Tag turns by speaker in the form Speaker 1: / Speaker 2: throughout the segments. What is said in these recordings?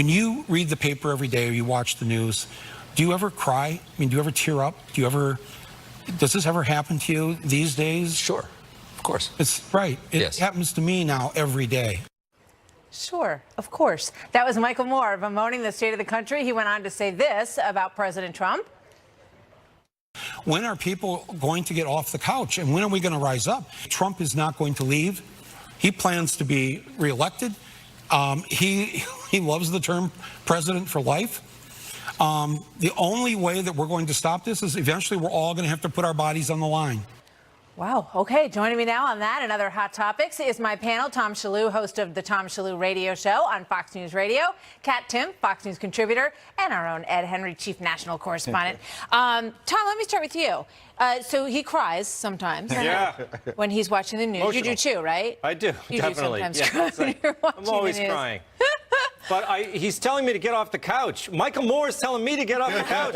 Speaker 1: When you read the paper every day or you watch the news, do you ever cry? I mean, do you ever tear up? Does this ever happen to you these days?
Speaker 2: Sure, of course.
Speaker 1: It's right. It
Speaker 2: Yes.
Speaker 1: happens to me now every day.
Speaker 3: Sure, of course. That was Michael Moore bemoaning the state of the country. He went on to say this about President Trump.
Speaker 1: When are people going to get off the couch, and when are we going to rise up? Trump is not going to leave. He plans to be reelected. He loves the term president for life. The only way that we're going to stop this is eventually we're all going to have to put our bodies on the line.
Speaker 3: Wow. Okay. Joining me now on that and other hot topics is my panel, Tom Shillue, host of the Tom Shillue Radio Show on Fox News Radio, Kat Timpf, Fox News contributor, and our own Ed Henry, chief national correspondent. Tom, let me start with you. So he cries sometimes when he's watching the news.
Speaker 4: Emotional.
Speaker 3: You do too, right?
Speaker 4: I do,
Speaker 3: you
Speaker 4: definitely.
Speaker 3: Do sometimes cry when you're watching
Speaker 4: I'm always
Speaker 3: the news.
Speaker 4: crying. But he's telling me to get off the couch. Michael Moore is telling me to get off the couch.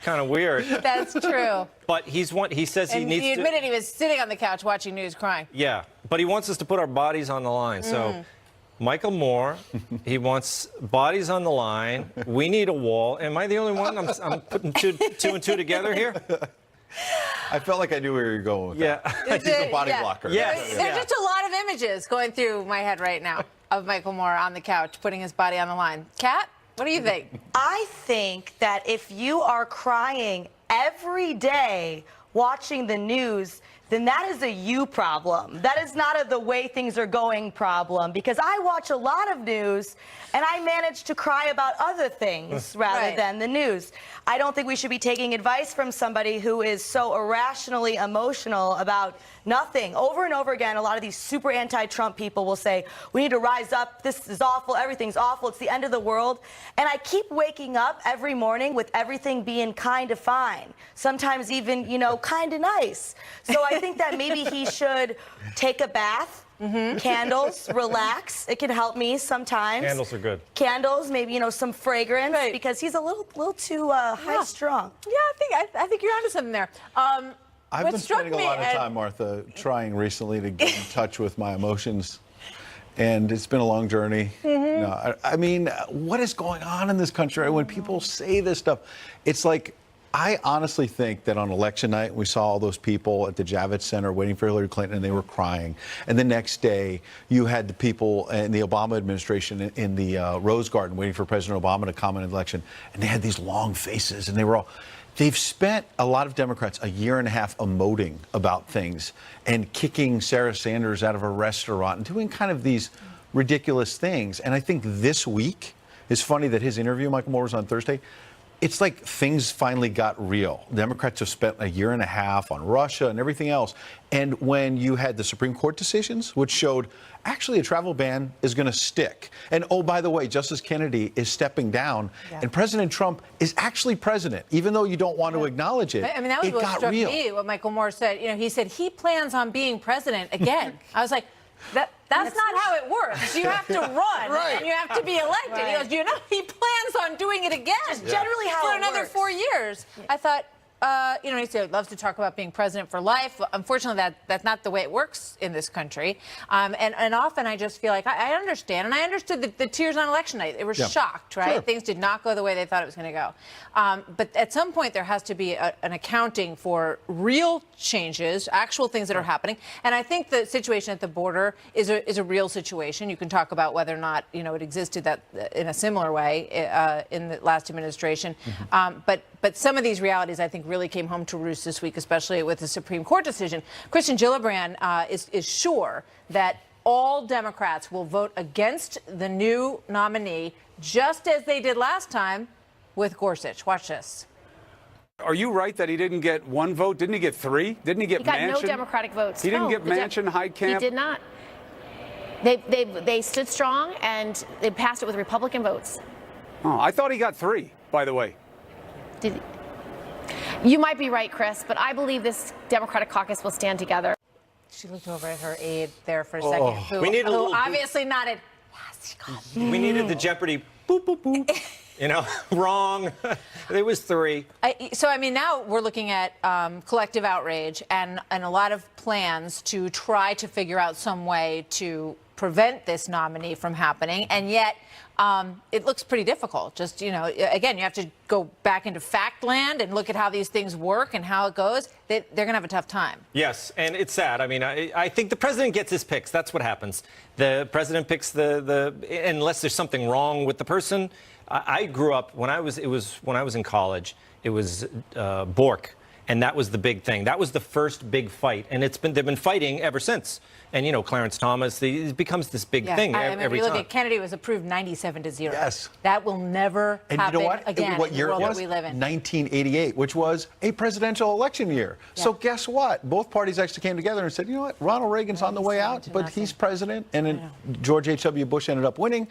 Speaker 4: Kind of weird.
Speaker 3: That's true.
Speaker 4: But he says he needs to.
Speaker 3: He admitted he was sitting on the couch watching news crying.
Speaker 4: Yeah, but he wants us to put our bodies on the line. So Michael Moore, he wants bodies on the line. We need a wall. Am I the only one? I'm putting two and two together here.
Speaker 5: I felt like I knew where you were going with that.
Speaker 3: Is
Speaker 5: He's
Speaker 3: it?
Speaker 5: a body
Speaker 3: Yeah.
Speaker 5: blocker.
Speaker 4: Yes.
Speaker 3: There's just a lot of images going through my head right now of Michael Moore on the couch putting his body on the line. Kat, what do you think?
Speaker 6: I think that if you are crying every day watching the news, then that is a you problem. That is not a the way things are going problem, because I watch a lot of news and I manage to cry about other things rather than the news. I don't think we should be taking advice from somebody who is so irrationally emotional about nothing. Over and over again, a lot of these super anti-Trump people will say, we need to rise up, this is awful, everything's awful, it's the end of the world. And I keep waking up every morning with everything being kind of fine. Sometimes even, kind of nice. So I think that maybe he should take a bath. Candles, relax. It can help me sometimes.
Speaker 4: Candles are good.
Speaker 6: Candles, maybe some fragrance, because he's a little too high strung.
Speaker 3: Yeah, I think you're onto something there.
Speaker 5: I've been spending a lot of time, Martha, trying recently to get in touch with my emotions. And it's been a long journey. No, I mean, what is going on in this country? When people say this stuff, it's like, I honestly think that on election night, we saw all those people at the Javits Center waiting for Hillary Clinton, and they were crying. And the next day, you had the people in the Obama administration in the Rose Garden waiting for President Obama to comment on the election. And they had these long faces, and they were all... They've spent, a lot of Democrats, a year and a half emoting about things and kicking Sarah Sanders out of a restaurant and doing kind of these ridiculous things. And I think this week, it's funny that his interview, Michael Moore, was on Thursday. It's like things finally got real. Democrats have spent a year and a half on Russia and everything else. And when you had the Supreme Court decisions, which showed actually a travel ban is going to stick. And oh, by the way, Justice Kennedy is stepping down. And President Trump is actually president, even though you don't want to acknowledge it.
Speaker 3: I mean, that was what struck me, what Michael Moore said. He said he plans on being president again. I was like, that's not how it works. You have to run and you have to be elected. He goes, he plans on doing it again.
Speaker 6: Just generally how
Speaker 3: for
Speaker 6: it
Speaker 3: another
Speaker 6: works.
Speaker 3: 4 years. I thought, he said loves to talk about being president for life. Unfortunately, that's not the way it works in this country. And often I just feel like I understand, and I understood the tears on election night. They were shocked, right?
Speaker 5: Sure.
Speaker 3: Things did not go the way they thought it was going to go. But at some point, there has to be an accounting for real changes, actual things that are happening. And I think the situation at the border is a real situation. You can talk about whether or not it existed that in a similar way in the last administration. But some of these realities, I think, really came home to roost this week, especially with the Supreme Court decision. Kirsten Gillibrand is sure that all Democrats will vote against the new nominee, just as they did last time with Gorsuch. Watch this.
Speaker 7: Are you right that he didn't get one vote? Didn't he get three? Didn't he get
Speaker 8: He got
Speaker 7: Manchin?
Speaker 8: no Democratic votes.
Speaker 7: He didn't get Manchin, Heitkamp?
Speaker 8: He did not. They stood strong, and they passed it with Republican votes.
Speaker 7: Oh, I thought he got three, by the way.
Speaker 8: You might be right, Chris, but I believe this Democratic caucus will stand together.
Speaker 3: She looked over at her aide there for a second, who
Speaker 4: We need a little
Speaker 3: obviously nodded. Yes, he got it.
Speaker 4: We needed the Jeopardy boop, boop, boop. You know, wrong. It was 3.
Speaker 3: So, I mean, now we're looking at collective outrage and a lot of plans to try to figure out some way to prevent this nominee from happening. And yet it looks pretty difficult. Just, you know, again, you have to go back into fact land and look at how these things work and how it goes. They're going to have a tough time.
Speaker 4: Yes, and it's sad. I mean, I think the president gets his picks. That's what happens. The president picks unless there's something wrong with the person. I grew up when I was in college. It was Bork, and that was the big thing. That was the first big fight, and they've been fighting ever since. And you know, Clarence Thomas, it becomes this big thing every
Speaker 3: you look
Speaker 4: time.
Speaker 3: at Kennedy was approved 97-0.
Speaker 5: Yes.
Speaker 3: That will never happen again.
Speaker 5: What year
Speaker 3: in the world
Speaker 5: it was?
Speaker 3: that we live in.
Speaker 5: 1988, which was a presidential election year.
Speaker 3: Yeah.
Speaker 5: So guess what? Both parties actually came together and said, you know what? Ronald Reagan's on the way out, but he's president, and then George H.W. Bush ended up winning.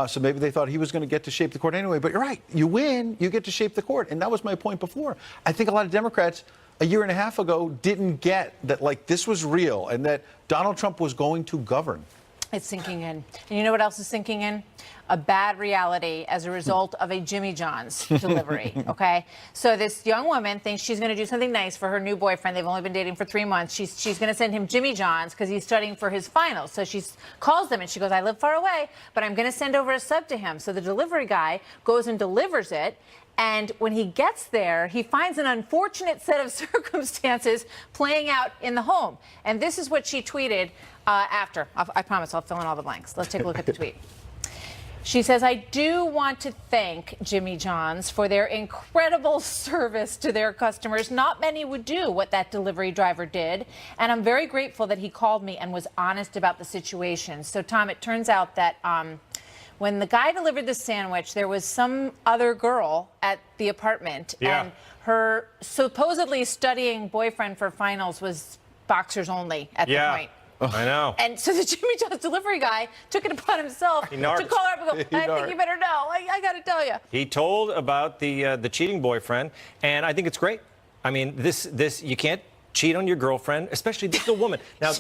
Speaker 5: So maybe they thought he was going to get to shape the court anyway. But you're right. You win, you get to shape the court. And that was my point before. I think a lot of Democrats a year and a half ago didn't get that, like, this was real and that Donald Trump was going to govern.
Speaker 3: It's sinking in. And you know what else is sinking in? A bad reality as a result of a Jimmy John's delivery, okay? So this young woman thinks she's going to do something nice for her new boyfriend. They've only been dating for 3 months. She's going to send him Jimmy John's because he's studying for his finals. So she calls them and she goes, I live far away, but I'm going to send over a sub to him. So the delivery guy goes and delivers it. And when he gets there, he finds an unfortunate set of circumstances playing out in the home. And this is what she tweeted after. I promise I'll fill in all the blanks. Let's take a look at the tweet. She says, I do want to thank Jimmy John's for their incredible service to their customers. Not many would do what that delivery driver did. And I'm very grateful that he called me and was honest about the situation. So, Tom, it turns out that when the guy delivered the sandwich, there was some other girl at the apartment.
Speaker 4: Yeah.
Speaker 3: And her supposedly studying boyfriend for finals was boxers only at the point.
Speaker 4: I know.
Speaker 3: And so the Jimmy John's delivery guy took it upon himself to call her up and go, I think you better know. I got to tell you.
Speaker 4: He told about the cheating boyfriend, and I think it's great. I mean, this you can't cheat on your girlfriend, especially this little woman. Now,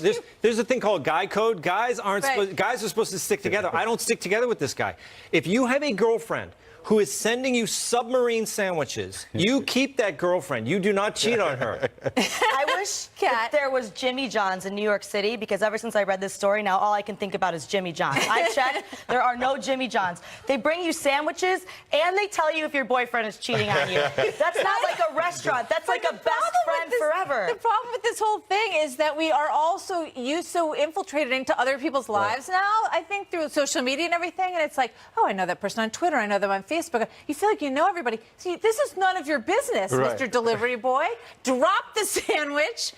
Speaker 4: there's a thing called guy code. Guys are supposed to stick together. I don't stick together with this guy. If you have a girlfriend who is sending you submarine sandwiches, you keep that girlfriend. You do not cheat on her.
Speaker 6: I wish that there was Jimmy John's in New York City, because ever since I read this story, now all I can think about is Jimmy John's. I checked, there are no Jimmy John's. They bring you sandwiches, and they tell you if your boyfriend is cheating on you. That's not like a restaurant. That's like a best friend forever.
Speaker 3: The problem with this whole thing is that we are all so infiltrated into other people's lives now, I think, through social media and everything. And it's like, oh, I know that person on Twitter. I know them on Facebook. You feel like you know everybody. See, this is none of your business, Mr. Delivery Boy. Drop the sandwich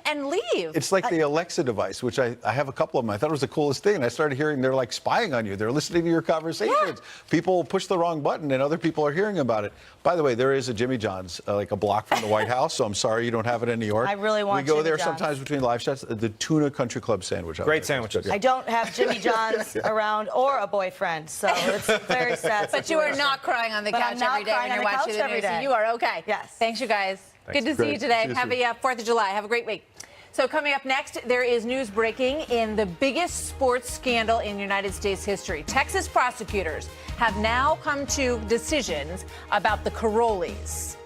Speaker 3: and leave.
Speaker 5: It's like the Alexa device, which I have a couple of them. I thought it was the coolest thing. And I started hearing they're like spying on you. They're listening to your conversations. Yeah. People push the wrong button and other people are hearing about it. By the way, there is a Jimmy John's like a block from the White House, so I'm sorry you don't have it in New York.
Speaker 6: I really want
Speaker 5: We go
Speaker 6: Jimmy
Speaker 5: there
Speaker 6: John's.
Speaker 5: sometimes between live shots. The Tuna Country Club sandwich.
Speaker 4: Great sandwiches.
Speaker 6: I don't have Jimmy John's around or a boyfriend, so it's very sad.
Speaker 3: But you are not crying on the couch every day when you're watching the news. So you are okay.
Speaker 6: Yes.
Speaker 3: Thanks, you guys.
Speaker 5: Thanks.
Speaker 3: Good to see you today.
Speaker 5: Good to
Speaker 3: Have
Speaker 5: see you.
Speaker 3: a 4th of July. Have a great week. So coming up next, there is news breaking in the biggest sports scandal in United States history. Texas prosecutors have now come to decisions about the Carollis.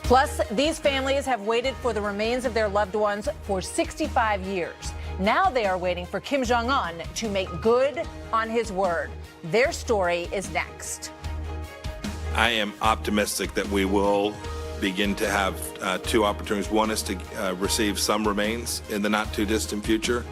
Speaker 3: Plus, these families have waited for the remains of their loved ones for 65 years. Now they are waiting for Kim Jong-un to make good on his word. Their story is next.
Speaker 2: I am optimistic that we will begin to have 2 opportunities. One is to receive some remains in the not too distant future.